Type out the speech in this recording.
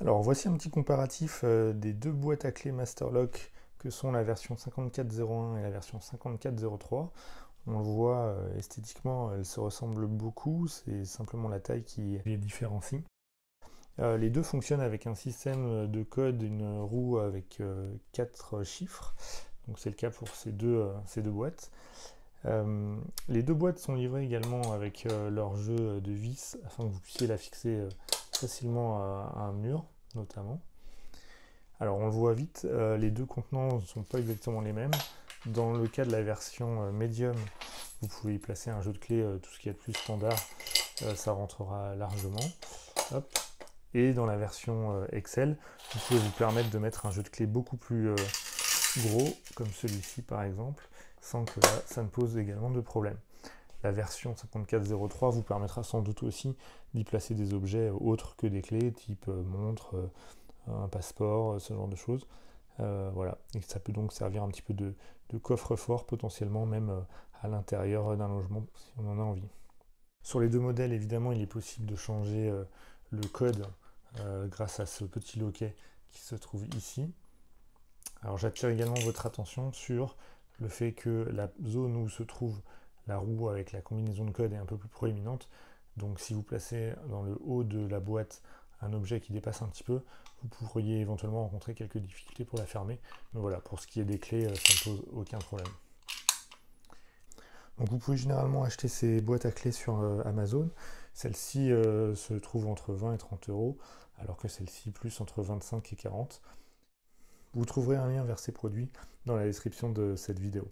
Alors voici un petit comparatif des deux boîtes à clés Masterlock que sont la version 5401 et la version 5403. On le voit esthétiquement, elles se ressemblent beaucoup, c'est simplement la taille qui les différencie. Les deux fonctionnent avec un système de code, une roue avec 4 chiffres, donc c'est le cas pour ces deux boîtes. Les deux boîtes sont livrées également avec leur jeu de vis afin que vous puissiez la fixer facilement à un mur notamment. Alors on le voit vite, les deux contenants ne sont pas exactement les mêmes. Dans le cas de la version Medium, vous pouvez y placer un jeu de clés, tout ce qui est de plus standard, ça rentrera largement. Hop. Et dans la version Excel, vous pouvez vous permettre de mettre un jeu de clés beaucoup plus gros, comme celui-ci par exemple, sans que là, ça ne pose également de problème. La version 5403 vous permettra sans doute aussi d'y placer des objets autres que des clés, type montre, un passeport, ce genre de choses. Voilà. Et ça peut donc servir un petit peu de coffre-fort potentiellement, même à l'intérieur d'un logement, si on en a envie. Sur les deux modèles, évidemment, il est possible de changer le code grâce à ce petit loquet qui se trouve ici. Alors j'attire également votre attention sur le fait que la zone où se trouve la roue avec la combinaison de code est un peu plus proéminente. Donc si vous placez dans le haut de la boîte un objet qui dépasse un petit peu, vous pourriez éventuellement rencontrer quelques difficultés pour la fermer. Mais voilà, pour ce qui est des clés, ça ne pose aucun problème. Donc vous pouvez généralement acheter ces boîtes à clés sur Amazon. Celle-ci se trouve entre 20 et 30 euros, alors que celle-ci plus entre 25 et 40. Vous trouverez un lien vers ces produits dans la description de cette vidéo.